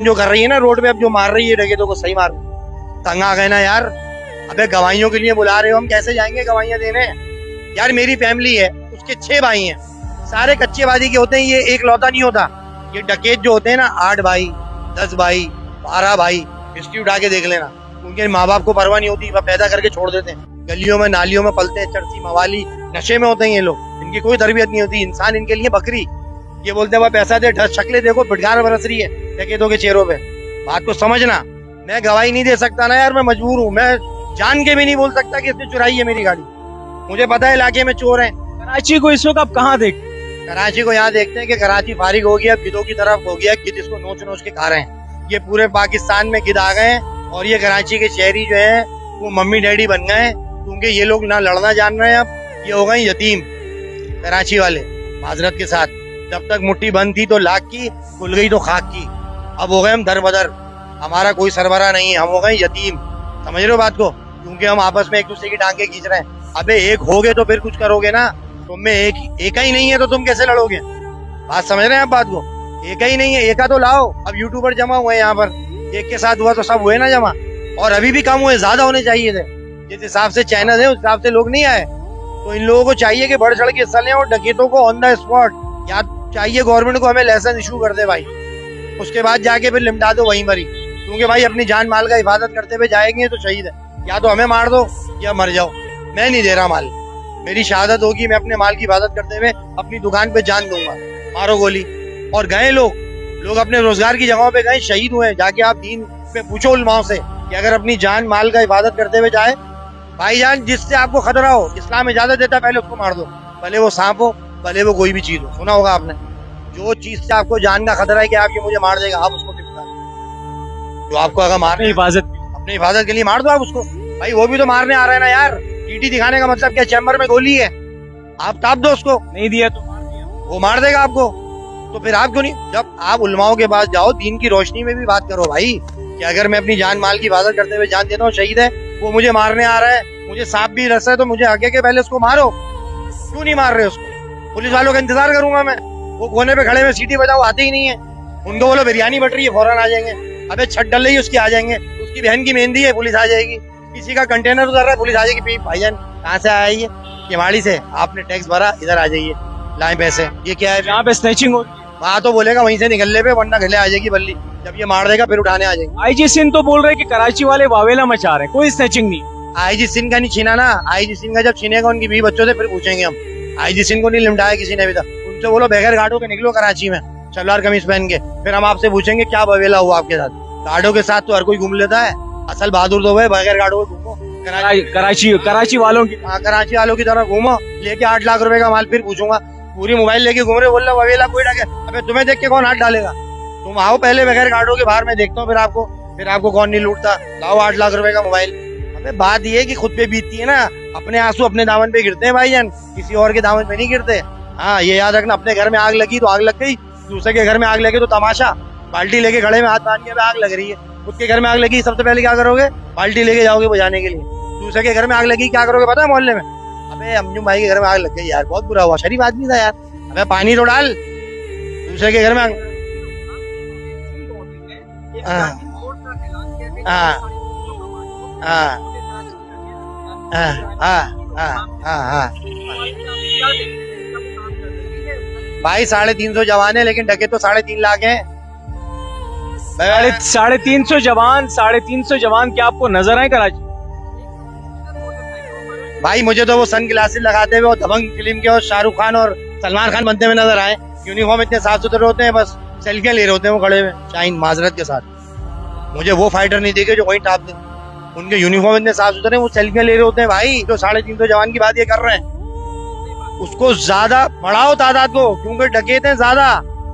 जो कर रही है ना रोड पे, अब जो मार रही है डकैतों को, सही मार तंग आ गए ना यार। अबे गवाहियों के लिए बुला रहे हो, हम कैसे जाएंगे गवाहियां देने यार। मेरी फैमिली है, उसके 6 भाई हैं, सारे कच्चेबाजी के होते हैं, ये एक लौता नहीं होता। ये डकैत जो होते हैं ना 8 भाई 10 भाई 12 भाई, हिस्ट्री उठा के देख लेना। उनके माँ बाप को परवाह नहीं होती, वह पैदा करके छोड़ देते हैं, गलियों में नालियों में पलते हैं, चरसी मवाली नशे में होते हैं ये लोग, इनकी कोई तरबियत नहीं होती। इंसान इनके लिए बकरी। ये बोलते हैं वह पैसा दे, शक्लें देखो फिटकार बरस रही है डकैतों के चेहरों पे। बात को समझना, मैं गवाही नहीं दे सकता ना यार, मैं मजबूर हूँ। मैं जान के भी नहीं बोल सकता कि इसने चुराई है मेरी गाड़ी। मुझे पता है इलाके में चोर हैं। कराची को इस वक्त आप कहाँ देखते हैं? कराची को यहाँ देखते हैं कि कराची फारिग हो गया, गिद्धों की तरफ हो गया, गिद्ध इसको नोच नोच के खा रहे हैं। ये पूरे पाकिस्तान में गिद्ध आ गए हैं और ये कराची के शहरी जो है वो मम्मी डैडी बन गए हैं, क्योंकि ये लोग ना लड़ना जान रहे हैं। अब ये हो गए यतीम कराची वाले, माजरत के साथ। जब तक मुट्ठी बंद थी तो लाख की, खुल गई तो खाक की। अब हो गए हम दर बदर, हमारा कोई सरबरा नहीं है, हम हो गए यतीम। समझ रहे हो बात को? क्योंकि हम आपस में एक दूसरे की टांगे खींच रहे हैं। अबे एक होगे तो फिर कुछ करोगे ना। तुम में एक ही नहीं है तो तुम कैसे लड़ोगे? बात समझ रहे हैं आप बात को? एक ही नहीं है, एका तो लाओ। अब यूट्यूबर जमा हुए हैं यहाँ पर, एक के साथ हुआ तो सब हुए ना जमा। और अभी भी कम हुए, ज्यादा होने चाहिए थे। जिस हिसाब से चैनल है उस हिसाब से लोग नहीं आए। तो इन लोगों को चाहिए कि बढ़ चढ़ के हिस्सा लें और डकैतों को ऑन द स्पॉट, या चाहिए गवर्नमेंट को हमें लाइसेंस इशू कर दे भाई, उसके बाद जाके फिर लिमटा दो वहीं मरी। क्योंकि भाई अपनी जान माल का हिफाजत करते हुए जाएंगे तो शहीद है। या तो हमें मार दो या मर जाओ, मैं नहीं दे रहा माल। मेरी शहादत होगी, मैं अपने माल की हिफाजत करते हुए अपनी दुकान पे जान दूंगा। मारो गोली। और गए लोग अपने रोजगार की जगहों पे गए, शहीद हुए। जाके आप दीन पे पूछो उलमाओं से कि अगर अपनी जान माल का हिफाजत करते हुए जाए, भाईजान जिससे आपको खतरा हो, इस्लाम इजाजत देता है पहले उसको मार दो, भले वो सांप हो, भले वो कोई भी चीज हो। सुना होगा आपने, जो चीज से आपको जान का खतरा है कि आप ये मुझे मार देगा, आप उसको टिपका दो। जो आपको अगर मारने अपनी हिफाजत के लिए मार दो आप उसको। भाई वो भी तो मारने आ रहा है ना यार। टीटी दिखाने का मतलब क्या? चैम्बर में गोली है, आप ताप दो उसको। नहीं दिया तो मार दिया, वो मार देगा आपको। तो फिर आप क्यों नहीं? जब आप उलमाओं के पास जाओ, दीन की रोशनी में भी बात करो भाई, कि अगर मैं अपनी जान माल की हिफाजत करते हुए जान देता हूँ, शहीद है, वो मुझे मारने आ रहा है, मुझे सांप भी रस है, तो मुझे आगे के पहले उसको मारो। क्यों नहीं मार रहे उसको? पुलिस वालों का इंतजार करूंगा मैं। वो कोने पे खड़े में सीटी बजाओ, आते ही नहीं है। उनको बोलो बिरयानी बट रही है, फौरन आ जाएंगे। अबे छत डल रही है, उसकी आ जाएंगे। उसकी बहन की मेहंदी है, पुलिस आ जाएगी। किसी का कंटेनर उतर रहा है, पुलिस आ जाएगी। भाईजान कहाँ से आया ये? केवाड़ी से। आपने टैक्स भरा, इधर आ जाइए, लाए पैसे। ये क्या है? यहाँ पे स्नैचिंग हो। वहाँ तो बोलेगा वहीं से निकलने पे, वरना गले आ जाएगी बल्ली। जब ये मार देगा फिर उठाने आ जाएगी। आईजी सिंह तो बोल रहे हैं कि कराची वाले वावेला मचा रहे हैं, कोई स्नैचिंग नहीं। आईजी सिंह का नहीं छीना ना। आईजी सिंह का जब छीनेगा उनकी 20 बच्चों से, फिर पूछेंगे हम। आईजी सिंह को नहीं लिमटाया किसी ने अभी तक। उनसे बोलो बगैर गार्डों के निकलो कराची में, सलवार कमीज पहन के। फिर हम आपसे पूछेंगे क्या बवेला हुआ आपके साथ। गार्डों के साथ तो हर कोई घूम लेता है, असल बहादुर तो है, बगैर गार्डों के घूमो। कराची वालों की, कराची वालों की तरह घूमो, लेके 8 लाख रुपए का माल। फिर पूछूंगा, पूरी मोबाइल लेके घूम रहे, बोल रहे बवेला कोई डाके। अबे तुम्हें देख के कौन हाथ डालेगा? तुम आओ पहले बगैर गार्डों के बाहर, मैं देखता हूँ फिर आपको कौन नहीं लूटता। लाओ 8 लाख रुपए का मोबाइल। अबे बात ये है कि खुद पे बीतती है ना, अपने आंसू अपने दामन पे गिरते हैं भाईजान, किसी और के दामन पे नहीं गिरते। हाँ ये याद रखना, अपने घर में आग लगी तो आग लग गई, दूसरे के घर में आग लगे तो तमाशा। बाल्टी लेके खड़े में हाथ बांध के आग लग रही है, खुद के घर में आग लगी, सबसे पहले क्या करोगे? बाल्टी लेके जाओगे बुझाने के लिए। दूसरे के घर में आग लगी, क्या करोगे पता है? मोहल्ले में, अबे अम्जू भाई के घर में आग लग गई यार, बहुत बुरा हुआ, शरीफ आदमी था यार, अबे पानी तो डाल। दूसरे के घर में भाई 350 जवान है, लेकिन डकैत तो 3.5 लाख हैं। 350 जवान क्या आपको नजर आए कराची? भाई मुझे तो वो सन ग्लासेस लगाते हुए दबंग फिल्म के और शाहरुख खान और सलमान खान बनते हुए नजर आए। यूनिफॉर्म इतने साफ सुथरे होते हैं, बस सेल्फियां ले रहे होते हैं वो खड़े हुए, शाइन माजरत के साथ। मुझे वो फाइटर नहीं देखे जो वहीं टाप दे। उनके यूनिफॉर्म इतने साफ सुथरे, वो सेल्फियां ले रहे होते हैं भाई। जो 350 जवान की बात ये कर रहे हैं, उसको ज्यादा बढ़ाओ तादाद को, क्योंकि डकैत हैं ज्यादा,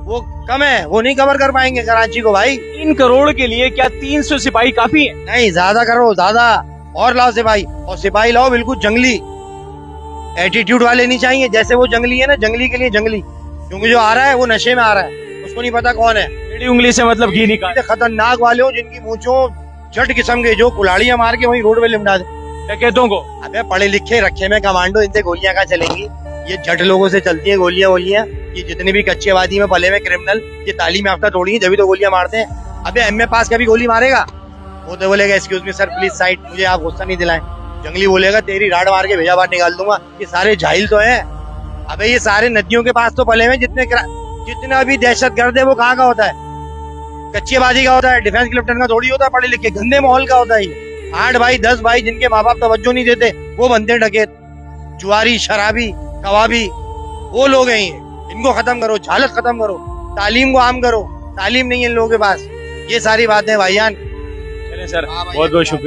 वो कम है, वो नहीं कवर कर पाएंगे कराची को भाई। 3 करोड़ के लिए क्या 300 सिपाही काफी है? नहीं, ज्यादा करो, ज्यादा और लाओ सिपाही। और सिपाही लाओ बिल्कुल जंगली, एटीट्यूड वाले नहीं चाहिए। जैसे वो जंगली है ना, जंगली के लिए जंगली, क्योंकि जो आ रहा है वो नशे में आ रहा है, उसको नहीं पता कौन है। टेढ़ी उंगली से मतलब घी निकाल। खतरनाक वाले हो जिनकी मूंछों जट किस्म के, जो कुल्हाड़ियां मार के वहीं रोड पे लिमटा दे डकैतों को। अबे पढ़े लिखे रखे में कमांडो, इनसे गोलियां कहाँ चलेंगी? ये जट लोगों से चलती है गोलियां। ये जितने भी कच्चेवादी में पले में क्रिमिनल, ये तालीम याफ्ता थोड़ी है, जब भी तो गोलियां मारते हैं। अबे एमए पास कभी गोली मारेगा? वो तो बोलेगा excuse me sir please side, मुझे आप गुस्सा नहीं दिलाएं। जंगली बोलेगा तेरी राड मार के भेजा बाहर निकाल दूंगा। ये सारे जाहिल तो है। अबे ये सारे नदियों के पास तो पले हुए, जितना भी दहशतगर्द है वो कहाँ का होता है? कच्चेबाजी का होता है, डिफेंस क्लिफ्टन का थोड़ी होता है, पढ़े लिखे गंदे माहौल का होता है ये। 8 भाई 10 भाई जिनके माँ बाप तवज्जो नहीं देते वो बनते डकैत, जुआरी, शराबी, कबाबी, वो लोग हैं ये। इनको खत्म करो, झालत खत्म करो, तालीम को आम करो। तालीम नहीं है इन लोगों के पास। ये सारी बातें भाईजान। चलें सर, हाँ भाई, बहुत बहुत शुक्रिया।